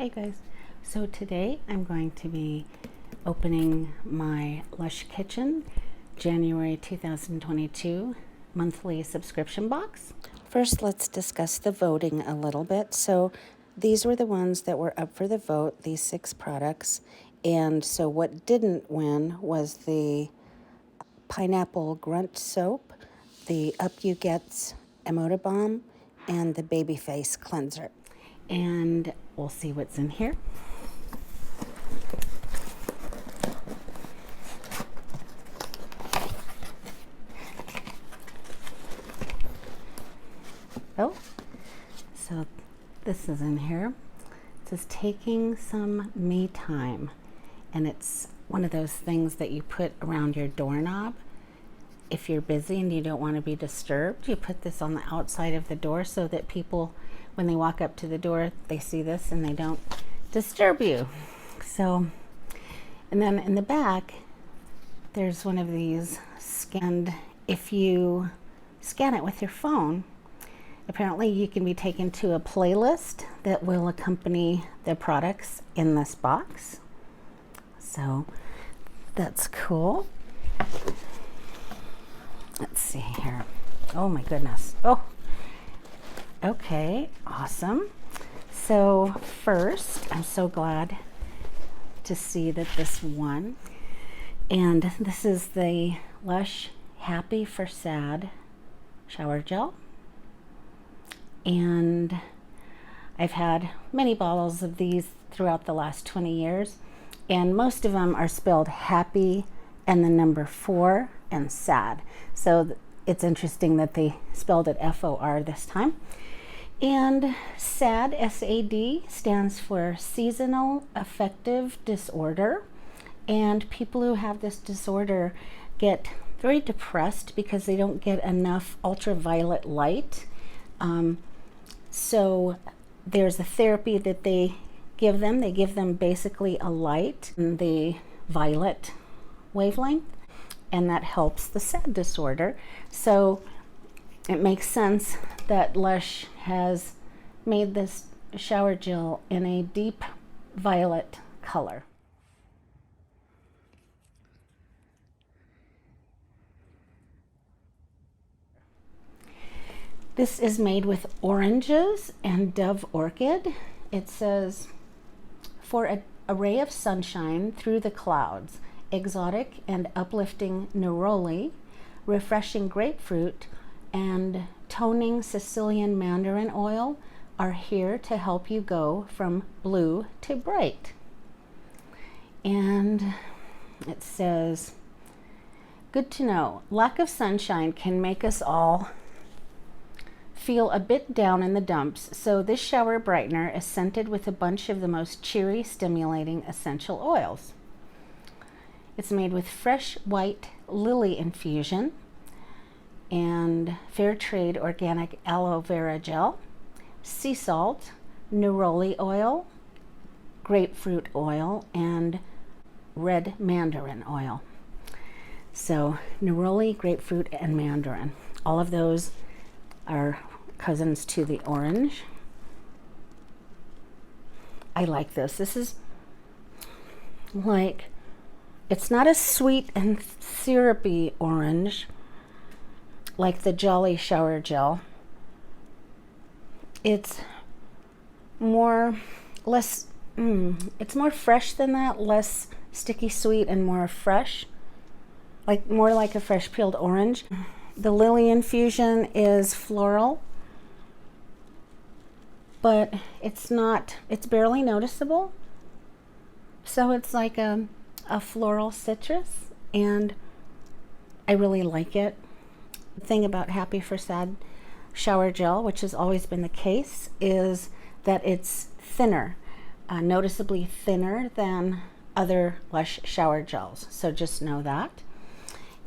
Hey guys, so today I'm going to be opening my Lush Kitchen January 2022 monthly subscription box. First, let's discuss the voting a little bit. So these were the ones that were up for the vote, these 6 products. And so what didn't win was the Pineapple Grunt Soap, the Up You Gets Emoda Balm, and the Babyface Cleanser. And we'll see what's in here. Oh, so this is in here. It says taking some me time, and it's one of those things that you put around your doorknob. If you're busy and you don't want to be disturbed, you put this on the outside of the door so that people, when they walk up to the door, they see this and they don't disturb you. So, and then in the back, there's one of these scanned. If you scan it with your phone, apparently you can be taken to a playlist that will accompany the products in this box. So that's cool. Let's see here. Oh my goodness. Oh, okay, awesome. So first, I'm so glad to see that this won. And this is the Lush Happy For S.A.D shower gel. And I've had many bottles of these throughout the last 20 years. And most of them are spelled happy and the number 4 and sad. So it's interesting that they spelled it F-O-R this time. And SAD, S-A-D, stands for Seasonal Affective Disorder. And people who have this disorder get very depressed because they don't get enough ultraviolet light. So there's a therapy that they give them. They give them basically a light in the violet wavelength, and that helps the SAD disorder. So it makes sense that Lush has made this shower gel in a deep violet color. This is made with oranges and dove orchid. It says, for an array of sunshine through the clouds, exotic and uplifting neroli, refreshing grapefruit, and toning Sicilian mandarin oil are here to help you go from blue to bright. And it says, good to know, lack of sunshine can make us all feel a bit down in the dumps, so this shower brightener is scented with a bunch of the most cheery, stimulating essential oils. It's made with fresh white lily infusion and fair trade organic aloe vera gel, sea salt, neroli oil, grapefruit oil, and red mandarin oil. So neroli, grapefruit, and mandarin. All of those are cousins to the orange. I like this. This is like, it's not a sweet and syrupy orange like the Jolly shower gel. It's more it's more fresh than that, less sticky sweet and more fresh, like more like a fresh peeled orange. The lily infusion is floral, but it's barely noticeable. So it's like a floral citrus, and I really like it. The thing about Happy For S.A.D shower gel, which has always been the case, is that it's thinner, noticeably thinner than other Lush shower gels. So just know that.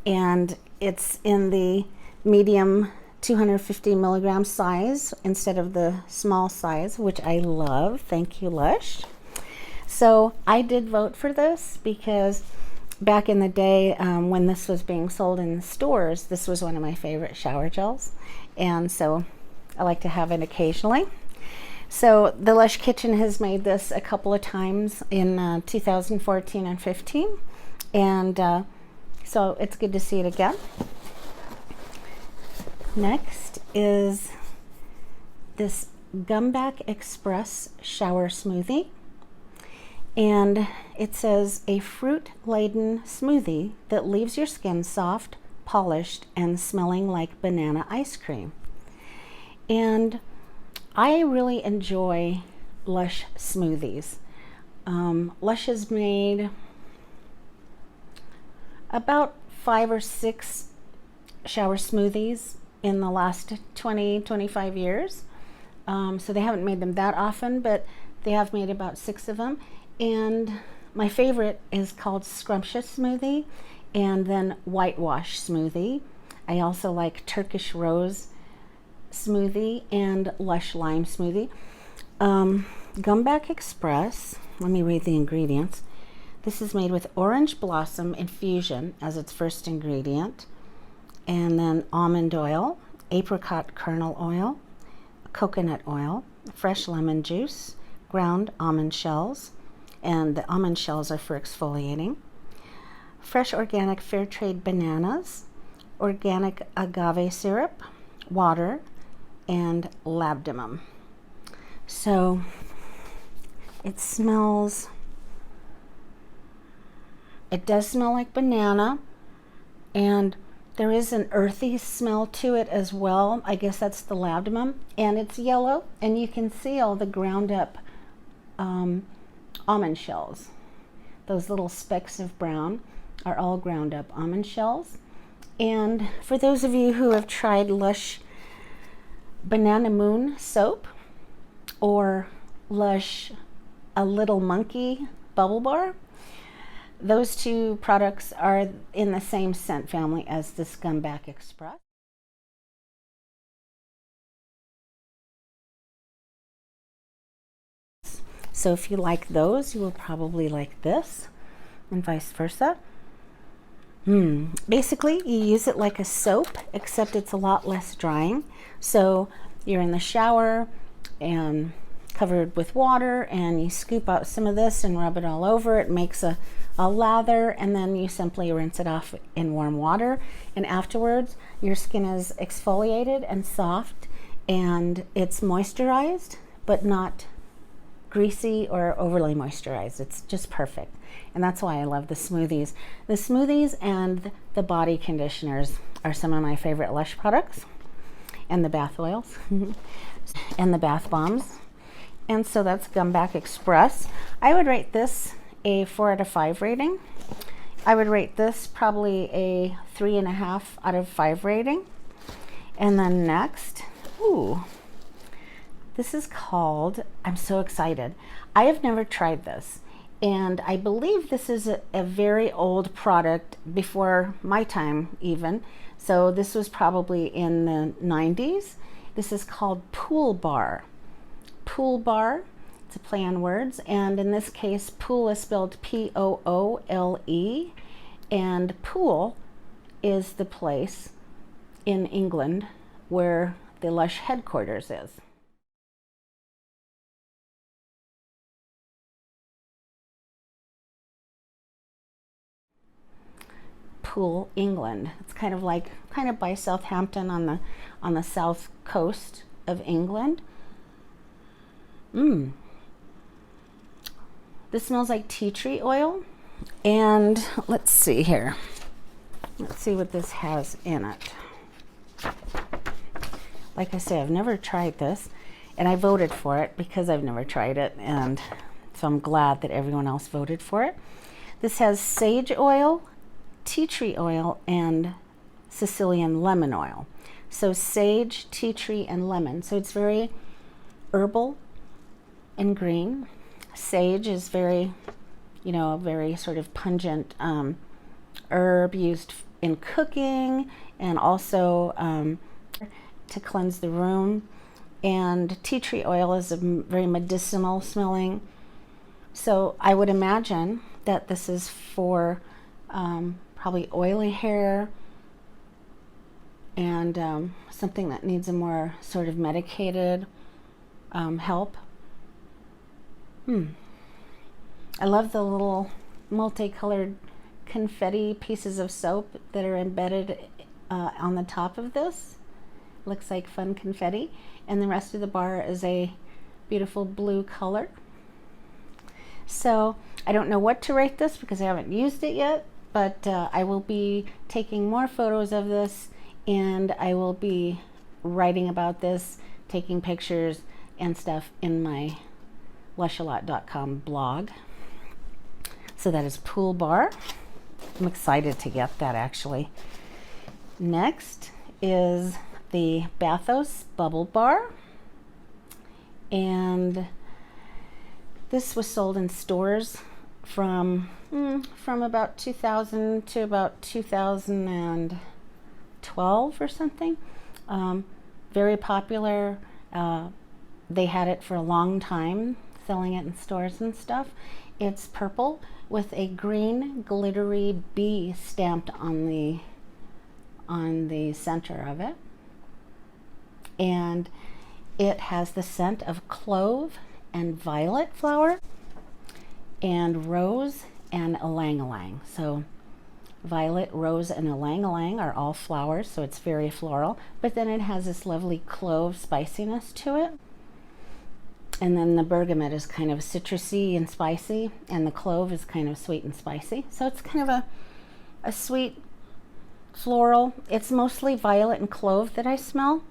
And it's in the medium 250 milligram size instead of the small size, which I love. Thank you, Lush. So I did vote for this because back in the day when this was being sold in stores, this was one of my favorite shower gels. And so I like to have it occasionally. So the Lush Kitchen has made this a couple of times in 2014 and 15, and so it's good to see it again. Next is this Gumback Express Shower Smoothie, and it says a fruit-laden smoothie that leaves your skin soft, polished, and smelling like banana ice cream. And I really enjoy Lush smoothies. Lush has made about 5 or 6 shower smoothies in the last 20-25 years. So they haven't made them that often, but they have made about 6 of them. And my favorite is called Scrumptious Smoothie, and then Whitewash Smoothie. I also like Turkish Rose Smoothie and Lush Lime Smoothie. Gumback Express, let me read the ingredients. This is made with orange blossom infusion as its first ingredient, and then almond oil, apricot kernel oil, coconut oil, fresh lemon juice, ground almond shells, and the almond shells are for exfoliating, fresh organic fair trade bananas, organic agave syrup, water, and labdanum. So it does smell like banana, and there is an earthy smell to it as well. I guess that's the labdanum, and it's yellow, and you can see all the ground up almond shells. Those little specks of brown are all ground up almond shells. And for those of you who have tried Lush Banana Moon soap or Lush A Little Monkey Bubble Bar, those 2 products are in the same scent family as this Gumback Express. So if you like those, you will probably like this, and vice versa. Basically, you use it like a soap, except it's a lot less drying. So you're in the shower and covered with water, and you scoop out some of this and rub it all over. It makes a lather, and then you simply rinse it off in warm water. And afterwards, your skin is exfoliated and soft, and it's moisturized, but not greasy or overly moisturized. It's just perfect. And that's why I love the smoothies. The smoothies and the body conditioners are some of my favorite Lush products, and the bath oils and the bath bombs. And so that's Gumback Express. I would rate this a 4 out of 5 rating. I would rate this probably a 3.5 out of 5 rating. And then next, this is called, I'm so excited. I have never tried this, and I believe this is a very old product before my time even. So this was probably in the 90s. This is called Pool Bar. Pool Bar, it's a play on words, and in this case, pool is spelled P-O-O-L-E, and Pool is the place in England where the Lush headquarters is. Pool, England. It's kind of by Southampton on the south coast of England. This smells like tea tree oil, and let's see here. Let's see what this has in it. Like I say, I've never tried this, and I voted for it because I've never tried it, and so I'm glad that everyone else voted for it. This has sage oil, tea tree oil, and Sicilian lemon oil. So sage, tea tree, and lemon. So it's very herbal and green. Sage is very, very sort of pungent herb used in cooking, and also to cleanse the room. And tea tree oil is a very medicinal smelling. So I would imagine that this is for probably oily hair and something that needs a more sort of medicated help. I love the little multicolored confetti pieces of soap that are embedded on the top of this. Looks like fun confetti. And the rest of the bar is a beautiful blue color. So I don't know what to rate this because I haven't used it yet, but I will be taking more photos of this, and I will be writing about this, taking pictures and stuff in my Lushalot.com blog. So that is Pool Bar. I'm excited to get that actually. Next is the Bathos Bubble Bar, and this was sold in stores from about 2000 to about 2012 or something. Very popular. They had it for a long time, selling it in stores and stuff. It's purple with a green glittery bee stamped on the center of it, and it has the scent of clove and violet flower and rose and ylang-ylang. So violet, rose, and ylang-ylang are all flowers, so it's very floral, but then it has this lovely clove spiciness to it. And then the bergamot is kind of citrusy and spicy, and the clove is kind of sweet and spicy. So it's kind of a sweet floral. It's mostly violet and clove that I smell.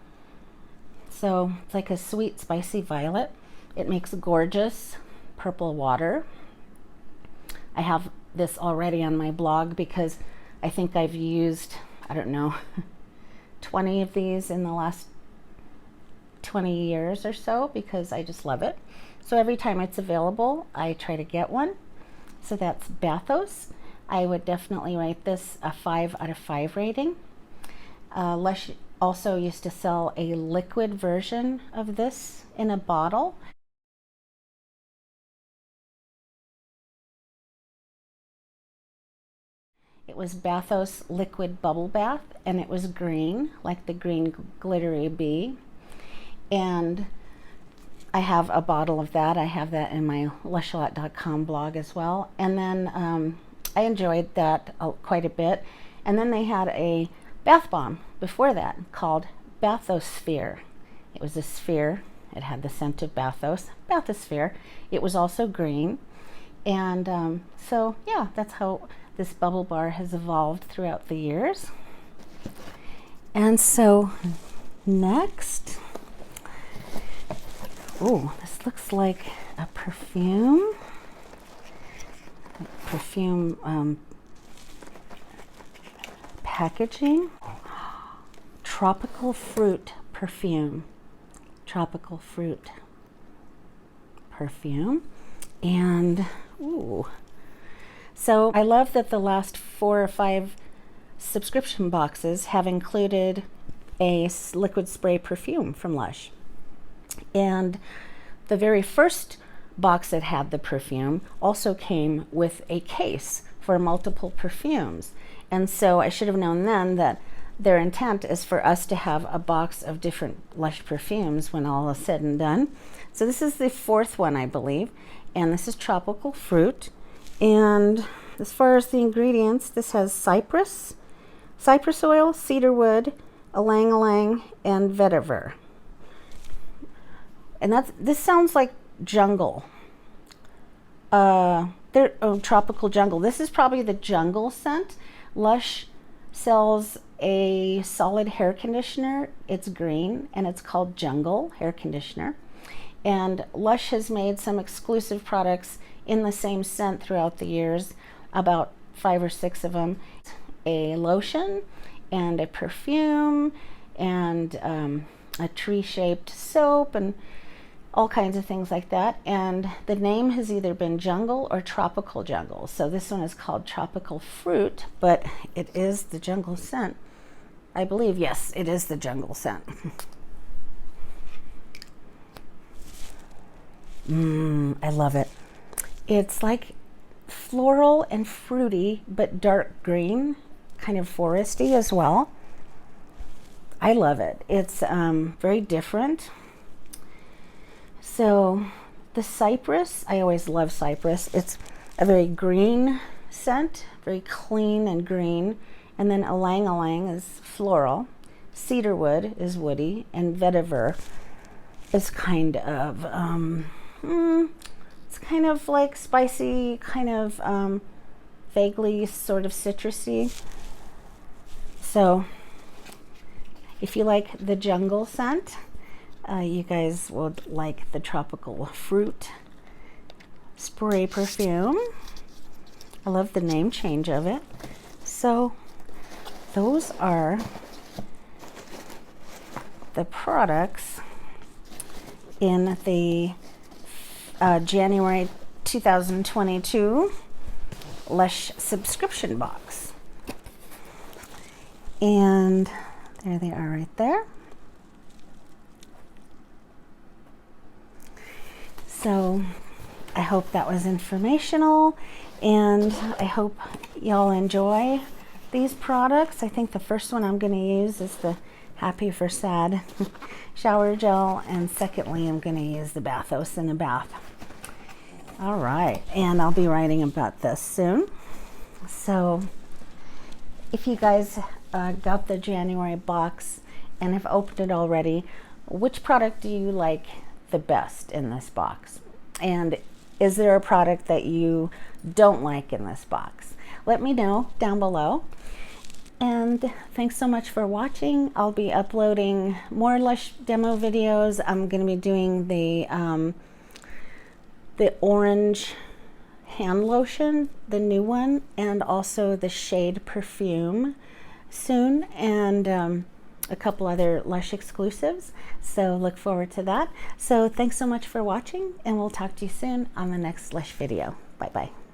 So it's like a sweet, spicy violet. It makes gorgeous purple water. I have this already on my blog because I think I've used, I don't know, 20 of these in the last 20 years or so because I just love it. So every time it's available, I try to get one. So that's Bathos. I would definitely rate this a 5 out of 5 rating. Lush also used to sell a liquid version of this in a bottle. It was Bathos Liquid Bubble Bath, and it was green, like the green glittery bee. And I have a bottle of that. I have that in my Lushalot.com blog as well. And then I enjoyed that quite a bit. And then they had a bath bomb before that called Bathosphere. It was a sphere. It had the scent of Bathos, Bathosphere. It was also green. And so, yeah, that's how this bubble bar has evolved throughout the years. And so next, oh, this looks like a perfume. Packaging. Tropical fruit perfume. Tropical fruit perfume. And, ooh. So I love that the last 4 or 5 subscription boxes have included a liquid spray perfume from Lush. And the very first box that had the perfume also came with a case for multiple perfumes. And so I should have known then that their intent is for us to have a box of different Lush perfumes when all is said and done. So this is the 4th one, I believe, and this is tropical fruit. And as far as the ingredients, this has cypress oil, cedar wood, ylang-ylang, and vetiver. And this sounds like jungle. Tropical jungle. This is probably the jungle scent. Lush sells a solid hair conditioner. It's green and it's called Jungle Hair Conditioner. And Lush has made some exclusive products in the same scent throughout the years, about 5 or 6 of them. A lotion and a perfume and a tree-shaped soap and all kinds of things like that. And the name has either been Jungle or Tropical Jungle. So this one is called Tropical Fruit, but it is the jungle scent. I believe, yes, it is the jungle scent. I love it. It's like floral and fruity, but dark green, kind of foresty as well. I love it. It's very different. So the cypress, I always love cypress. It's a very green scent, very clean and green. And then ylang ylang is floral. Cedarwood is woody, and vetiver is kind of it's kind of like spicy, kind of vaguely sort of citrusy. So if you like the jungle scent, you guys would like the tropical fruit spray perfume. I love the name change of it. So those are the products in the January 2022 Lush subscription box. And there they are right there. So I hope that was informational, and I hope y'all enjoy these products. I think the first one I'm going to use is the Happy For S.A.D shower gel, and secondly I'm going to use the Bathos in a bath. All right, and I'll be writing about this soon. So if you guys got the January box and have opened it already, which product do you like the best in this box? And is there a product that you don't like in this box? Let me know down below. And thanks so much for watching. I'll be uploading more Lush demo videos. I'm going to be doing the orange hand lotion, the new one, and also the shade Perfume soon, and a couple other Lush exclusives. So look forward to that. So thanks so much for watching, and we'll talk to you soon on the next Lush video. Bye bye.